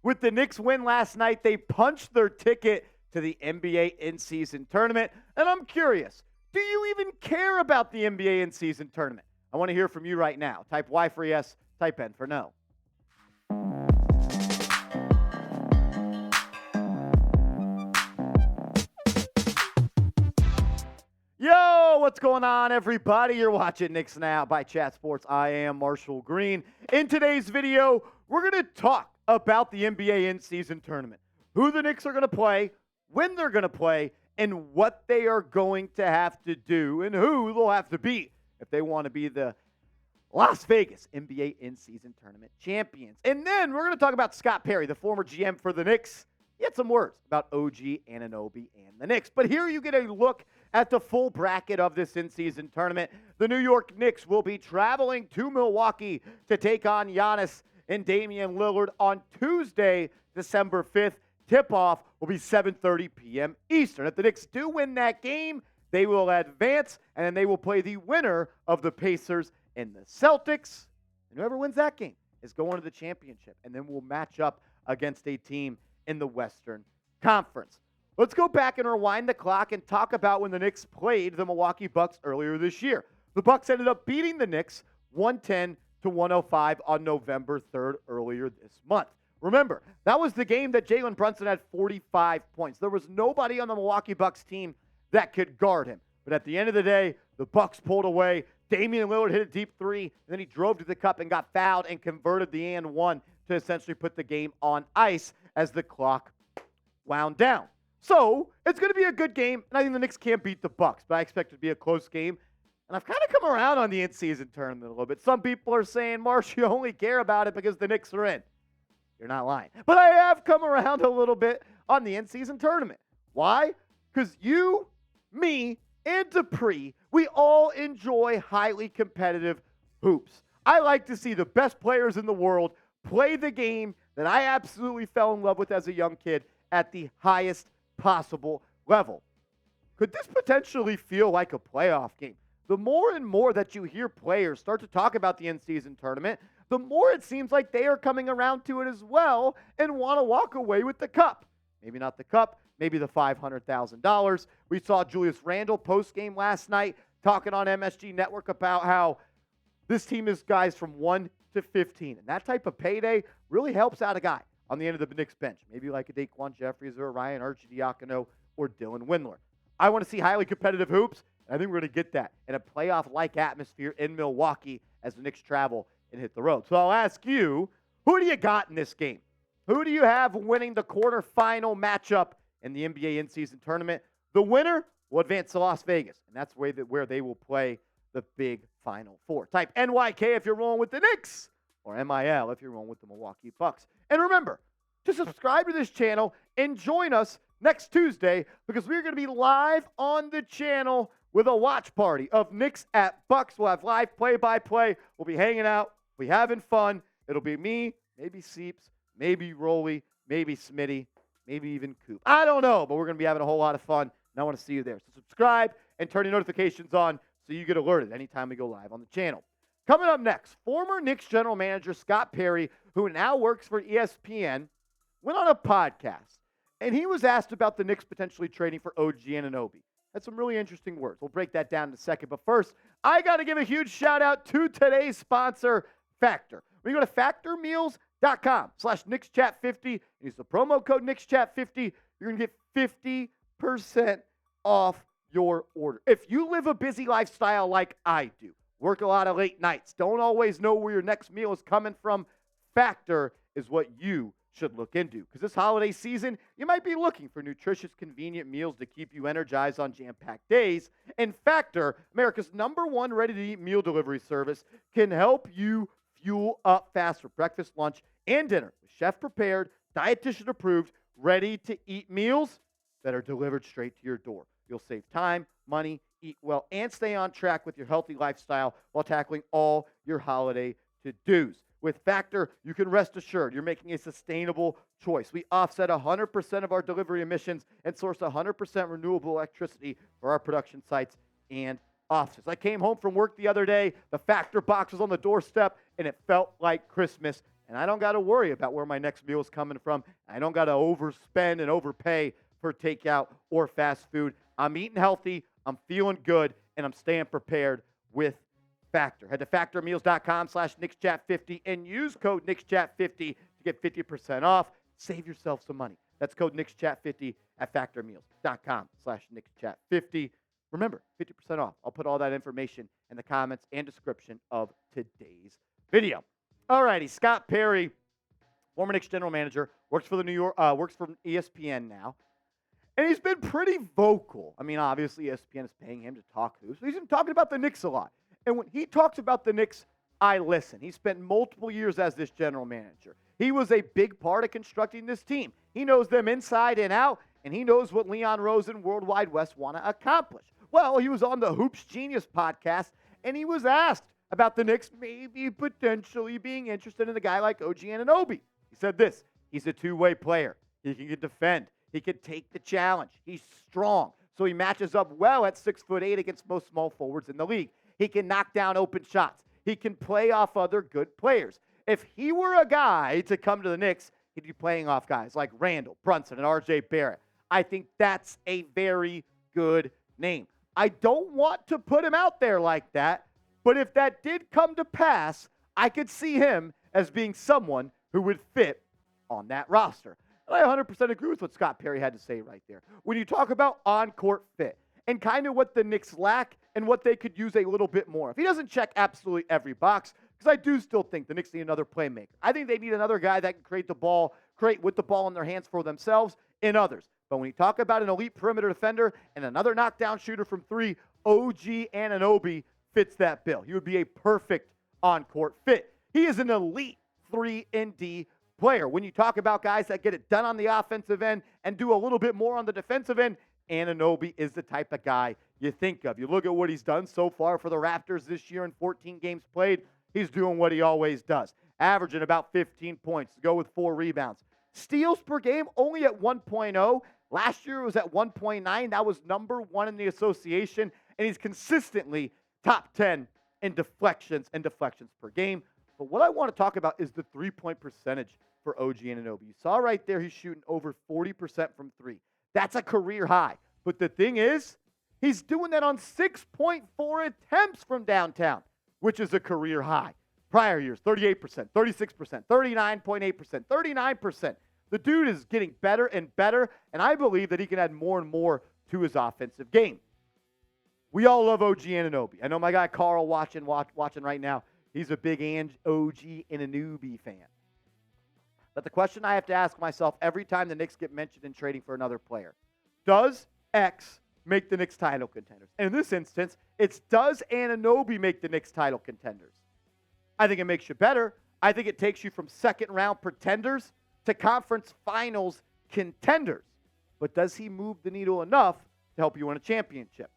With the Knicks win last night, they punched their ticket to the NBA in-season tournament. And I'm curious, do you even care about the NBA in-season tournament? I want to hear from you right now. Type Y for yes, type N for no. Yo, what's going on, everybody? You're watching Knicks Now by Chat Sports. I am Marshall Green. In today's video, we're going to talk about the NBA in-season tournament, who the Knicks are going to play, when they're going to play, and what they are going to have to do, and who they'll have to beat if they want to be the Las Vegas NBA in-season tournament champions. And then we're going to talk about Scott Perry, the former GM for the Knicks. He had some words about OG Anunoby and the Knicks. But here you get a look at the full bracket of this in-season tournament. The New York Knicks will be traveling to Milwaukee to take on Giannis and Damian Lillard on Tuesday, December 5th. Tip-off will be 7:30 p.m. Eastern. If the Knicks do win that game, they will advance, and then they will play the winner of the Pacers and the Celtics. And whoever wins that game is going to the championship, and then we'll match up against a team in the Western Conference. Let's go back and rewind the clock and talk about when the Knicks played the Milwaukee Bucks earlier this year. The Bucks ended up beating the Knicks 110-105 on November 3rd earlier this month. Remember, that was the game that Jalen Brunson had 45 points. There was nobody on the Milwaukee Bucks team that could guard him. But at the end of the day, the Bucks pulled away. Damian Lillard hit a deep three, and then he drove to the cup and got fouled and converted the and one to essentially put the game on ice as the clock wound down. So it's going to be a good game, and I think the Knicks can't beat the Bucks, but I expect it to be a close game. And I've kind of come around on the in-season tournament a little bit. Some people are saying, Marsh, you only care about it because the Knicks are in. You're not lying. But I have come around a little bit on the in-season tournament. Why? Because you, me, and Dupree, we all enjoy highly competitive hoops. I like to see the best players in the world play the game that I absolutely fell in love with as a young kid at the highest possible level. Could this potentially feel like a playoff game? The more and more that you hear players start to talk about the in-season tournament, the more it seems like they are coming around to it as well and want to walk away with the cup. Maybe not the cup, maybe the $500,000. We saw Julius Randle post-game last night talking on MSG Network about how this team is guys from 1 to 15. And that type of payday really helps out a guy on the end of the Knicks bench, maybe like a Daquan Jeffries or a Ryan Arcidiacono or Dylan Windler. I want to see highly competitive hoops, and I think we're going to get that in a playoff-like atmosphere in Milwaukee as the Knicks travel and hit the road. So I'll ask you, who do you got in this game? Who do you have winning the quarterfinal matchup in the NBA in-season tournament? The winner will advance to Las Vegas, and that's where they will play the big Final Four. Type NYK if you're rolling with the Knicks, or MIL if you're rolling with the Milwaukee Bucks. And remember to subscribe to this channel and join us next Tuesday because we're going to be live on the channel with a watch party of Knicks at Bucks. We'll have live play-by-play. We'll be hanging out. We'll be having fun. It'll be me, maybe Seeps, maybe Rolly, maybe Smitty, maybe even Coop. I don't know, but we're going to be having a whole lot of fun, and I want to see you there. So subscribe and turn your notifications on so you get alerted anytime we go live on the channel. Coming up next, former Knicks general manager Scott Perry, who now works for ESPN, went on a podcast, and he was asked about the Knicks potentially trading for OG Anunoby. Had some really interesting words. We'll break that down in a second. But first, I got to give a huge shout-out to today's sponsor, Factor. When you go to factormeals.com/KnicksChat50 and use the promo code KnicksChat50, you're going to get 50% off your order. If you live a busy lifestyle like I do, work a lot of late nights, don't always know where your next meal is coming from, Factor is what you should look into. Because this holiday season, you might be looking for nutritious, convenient meals to keep you energized on jam-packed days. And Factor, America's #1 ready-to-eat meal delivery service, can help you fuel up fast for breakfast, lunch, and dinner with chef-prepared, dietitian-approved, ready-to-eat meals that are delivered straight to your door. You'll save time, money, eat well, and stay on track with your healthy lifestyle while tackling all your holiday to-dos. With Factor, you can rest assured you're making a sustainable choice. We offset 100% of our delivery emissions and source 100% renewable electricity for our production sites and offices. I came home from work the other day. The Factor box was on the doorstep, and it felt like Christmas and I don't got to worry about where my next meal is coming from. I don't got to overspend and overpay for takeout or fast food. I'm eating healthy, I'm feeling good, and I'm staying prepared with Factor. Head to factormeals.com/KnicksChat50 and use code KnicksChat50 to get 50% off. Save yourself some money. That's code KnicksChat50 at factormeals.com/KnicksChat50. Remember, 50% off. I'll put all that information in the comments and description of today's video. All righty, Scott Perry, former Knicks general manager, works for ESPN now. And he's been pretty vocal. I mean, obviously, ESPN is paying him to talk hoops. He's been talking about the Knicks a lot. And when he talks about the Knicks, I listen. He spent multiple years as this general manager. He was a big part of constructing this team. He knows them inside and out, and he knows what Leon Rose and Worldwide West want to accomplish. Well, he was on the Hoops Genius podcast, and he was asked about the Knicks maybe potentially being interested in a guy like OG Anunoby. He said this: he's a two-way player. He can defend. He can take the challenge. He's strong, so he matches up well at 6'8" against most small forwards in the league. He can knock down open shots. He can play off other good players. If he were a guy to come to the Knicks, he'd be playing off guys like Randle, Brunson, and RJ Barrett. I think that's a very good name. I don't want to put him out there like that, but if that did come to pass, I could see him as being someone who would fit on that roster. And I 100% agree with what Scott Perry had to say right there. When you talk about on-court fit and kind of what the Knicks lack and what they could use a little bit more. If he doesn't check absolutely every box, because I do still think the Knicks need another playmaker. I think they need another guy that can create with the ball in their hands for themselves and others. But when you talk about an elite perimeter defender and another knockdown shooter from three, OG Anunoby fits that bill. He would be a perfect on-court fit. He is an elite 3-and-D player. When you talk about guys that get it done on the offensive end and do a little bit more on the defensive end, Anunoby is the type of guy you think of. You look at what he's done so far for the Raptors this year in 14 games played, he's doing what he always does, averaging about 15 points to go with 4 rebounds. Steals per game only at 1.0. Last year it was at 1.9. That was number 1 in the association, and he's consistently top 10 in deflections per game. But what I want to talk about is the three-point percentage for OG Anunoby. You saw right there he's shooting over 40% from 3. That's a career high. But the thing is, he's doing that on 6.4 attempts from downtown, which is a career high. Prior years, 38%, 36%, 39.8%, 39%. The dude is getting better and better, and I believe that he can add more and more to his offensive game. We all love OG Anunoby. I know my guy Carl watching right now. He's a big OG Anunoby fan. But the question I have to ask myself every time the Knicks get mentioned in trading for another player, does X make the Knicks title contenders? And in this instance, it's does Anunoby make the Knicks title contenders? I think it makes you better. I think it takes you from second-round pretenders to conference finals contenders. But does he move the needle enough to help you win a championship?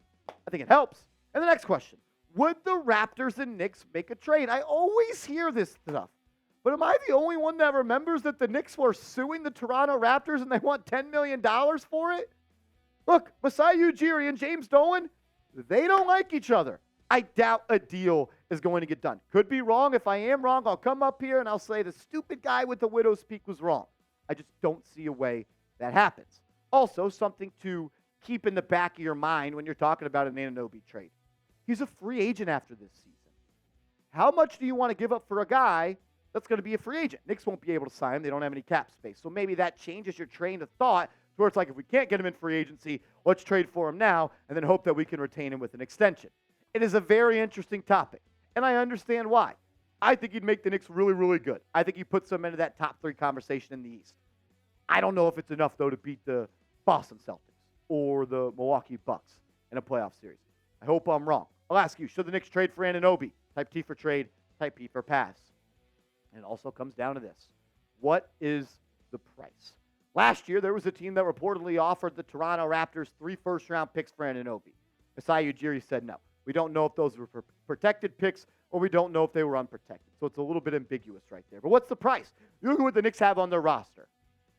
I think it helps. And the next question, would the Raptors and Knicks make a trade? I always hear this stuff. But am I the only one that remembers that the Knicks were suing the Toronto Raptors and they want $10 million for it? Look, Masai Ujiri and James Dolan, they don't like each other. I doubt a deal is going to get done. Could be wrong. If I am wrong, I'll come up here and I'll say the stupid guy with the widow's peak was wrong. I just don't see a way that happens. Also, something to keep in the back of your mind when you're talking about an Anunoby trade. He's a free agent after this season. How much do you want to give up for a guy that's going to be a free agent? Knicks won't be able to sign him. They don't have any cap space. So maybe that changes your train of thought to where it's like, if we can't get him in free agency, let's trade for him now and then hope that we can retain him with an extension. It is a very interesting topic, and I understand why. I think he'd make the Knicks really, really good. I think he puts them into that top 3 conversation in the East. I don't know if it's enough, though, to beat the Boston Celtics or the Milwaukee Bucks in a playoff series. I hope I'm wrong. I'll ask you, should the Knicks trade for Anunoby? Type T for trade, type P for pass. And it also comes down to this. What is the price? Last year, there was a team that reportedly offered the Toronto Raptors 3 first-round picks for Anunoby. Masai Ujiri said no. We don't know if those were protected picks or we don't know if they were unprotected. So it's a little bit ambiguous right there. But what's the price? You look at what the Knicks have on their roster.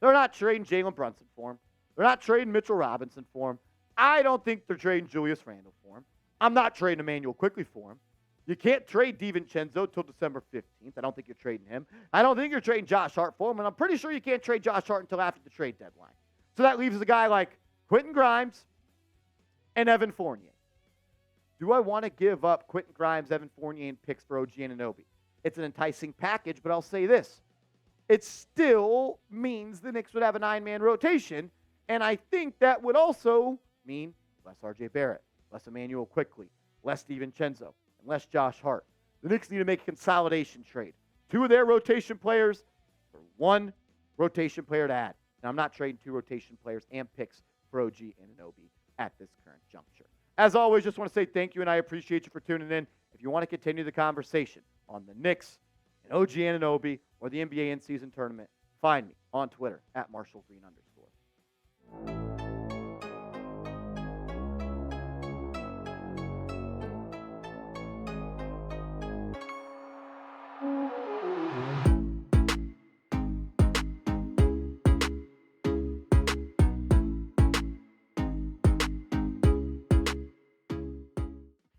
They're not trading Jalen Brunson for him. They're not trading Mitchell Robinson for him. I don't think they're trading Julius Randle for him. I'm not trading Emmanuel Quickly for him. You can't trade DiVincenzo till December 15th. I don't think you're trading him. I don't think you're trading Josh Hart for him, and I'm pretty sure you can't trade Josh Hart until after the trade deadline. So that leaves a guy like Quentin Grimes and Evan Fournier. Do I want to give up Quentin Grimes, Evan Fournier, and picks for OG Anunoby? It's an enticing package, but I'll say this. It still means the Knicks would have a 9-man rotation, and I think that would also mean less RJ Barrett, less Emmanuel Quickley, less DiVincenzo, and less Josh Hart. The Knicks need to make a consolidation trade. 2 of their rotation players for 1 rotation player to add. Now, I'm not trading 2 rotation players and picks for OG Anunoby at this current juncture. As always, just want to say thank you, and I appreciate you for tuning in. If you want to continue the conversation on the Knicks and OG Anunoby or the NBA in-season tournament, find me on Twitter at @MarshallGreen_.